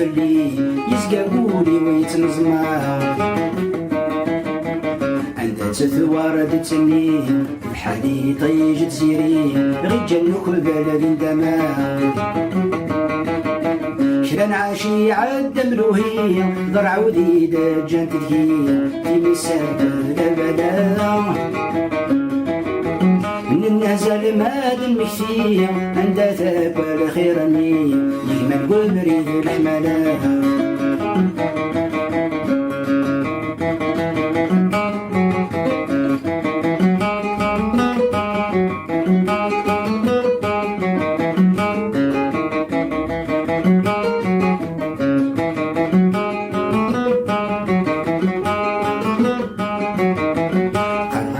وذفلفلي يزقاولي ويتنظما عندها تثوارد تسني بحالي طيج تسيري غير جنوك البلد اندما كرا نعاشي عاد ملوهي ضر عودي دجان تدهي في مساب البلا من النهزة لماد المكسية عندها تاكل خيراني يجمل قمري ذو الحمالة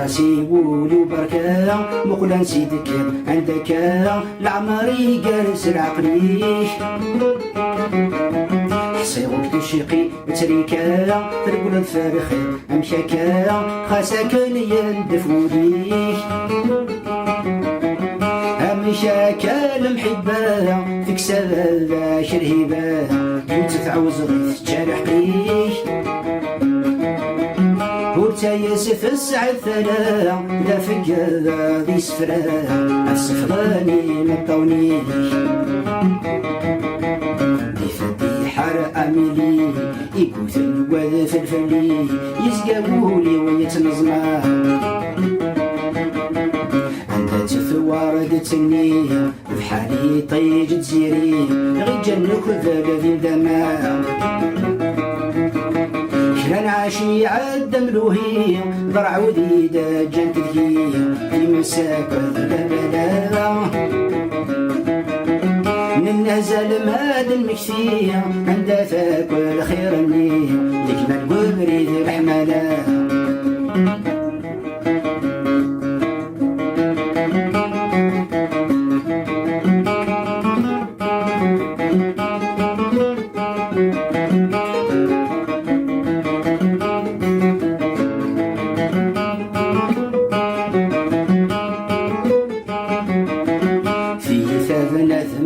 سيقولي وبركة مقلا نسيتك عندك العمري جالس العقلي حسيغك تشيقي بتريكا ترقل الفارخ أمشاكا خاساك يندفولي أمشاكا المحبة فيك سبب شرهيبة كنت تعوز غيث تشارح قيش ورتايس السعد ثلا لا فكا ذي سفرا السفراني مطونيش دي فتيحة أميلي يكوث الوذ في الفلي يزقاولي ويتنظما عندها تثوار تسني بحالي طيج تزيري غير جنك ذا دما كرا نعاشي عاد ملوهي ضر عودي دجان تدهي في مساك البلا من النهزة لماد المكسية عندها تاكل خيراني يجمل قمري ذي الحمالة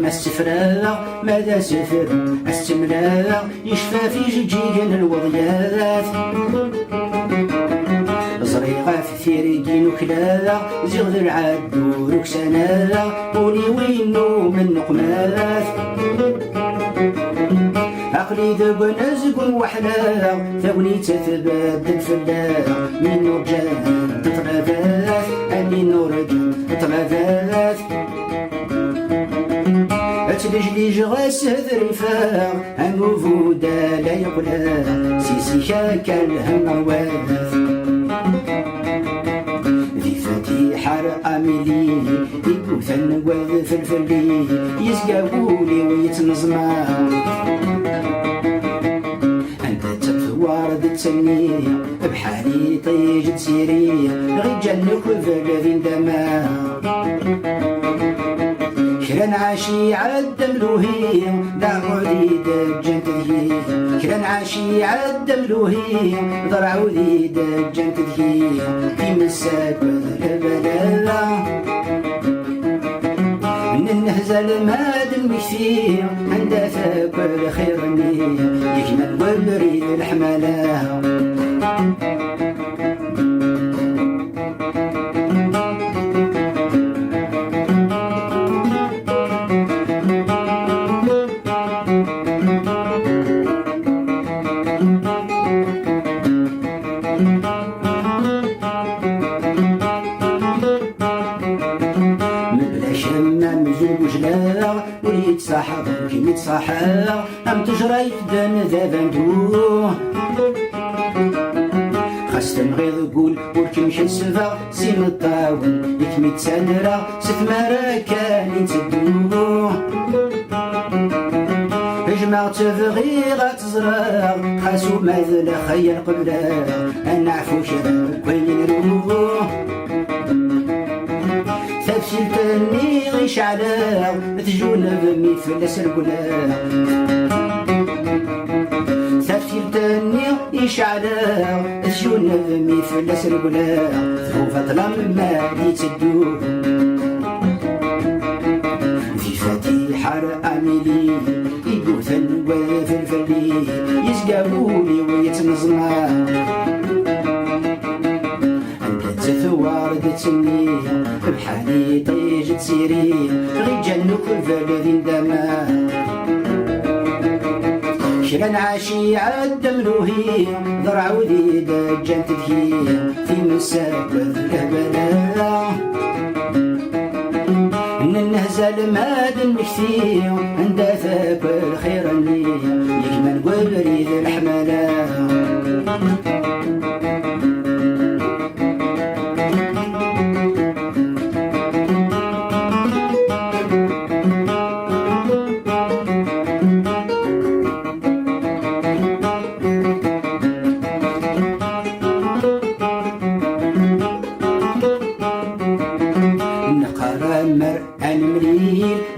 السفرة ماذا سفر السملاء يشفى في جيجن الوضيات زريقة في ثيريقين وكلا زغذ العدو ركسانا ولي وينو من نقمات عقلي ذب نزق وحلا ثوني تثبت فلا من نرجان تطلبات أني نرجان تطلبات تلجلي جغاس ذريفا هنوفودا لا يقلا سيسي شاكا الهم واث ذي فتيحة أميلي يكوثن وذ فلفلي يزقاولي ويتنظما أنت تثوار تسني بحالي طيج تسيري غير جنك وذ دما كرا نعاشي عاد ملوهي دار عودي دجان تدهي كرا نعاشي عاد ملوهي ضر عودي دجان تدهي في مساك البلا من النهزة لماد المكسية عندها تاكل خيراني يجمل قمري الحمالة وليد صاحب كي يتصاحب أم تجرى يخدم ذا بندوه خاص تنغيض قول ولكن السفا سين الطاون يكمي تسانرا ستمارا كان يتدوه اجمع تفغي غتزرع خاصو ماذا خير قبلا أنا عفو شباب وين نروح تفشلتني غيش على تجون بمثل سرقلا تفشلتني غيش على تجون بمثل سرقلا ظروف ظلام ما يتدو في فتيحة أميلي يقوثن وفي فلي يزقاولي ويتنظما انت تثوار دتني بحالي طيج تسيري غي جنك الفلذين دما شرا عاشي عد ملوهي ضرع وذي دجان تذهي في مساك وذهبنا ان النهزل ماد المكثي عند ثاكل خيرا لي يجمل قبري ذي الحملة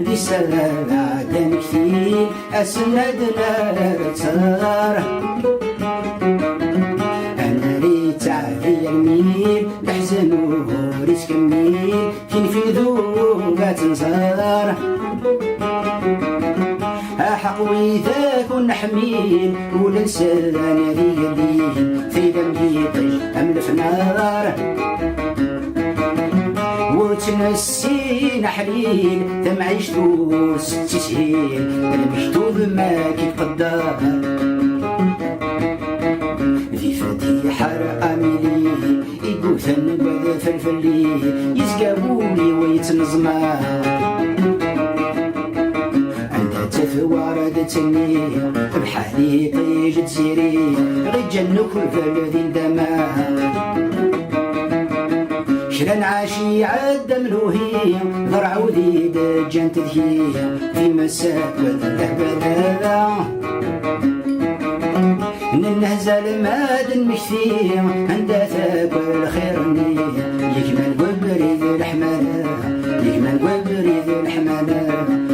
ذي سلالة دنكثيل أسند نارتار أنا ريت عذي الميل لحزن وريس كميل كين في ذوقات نصار أحقوي ذاك ونحميل ولنسان ذي قليل في دمي طيش أملف نار وتنسينا حليل ثم عيشتو 6 سنين المشتو ما كيتقدر في فتيحة أميلي يقوثن بدا فلفلي يزقاولي ويتنظما عندها تثوار دتني بحالي طيج تسيري غي جنك الفلذين دما شرا عاشي عد ملوهي ضرع وذي دجان تذهي في مساك وذهبنا ان النهزل ماد المكثي عند ثاكل خير يجمل قبري ذي الحمالة يجمل قبري ذي الحمالة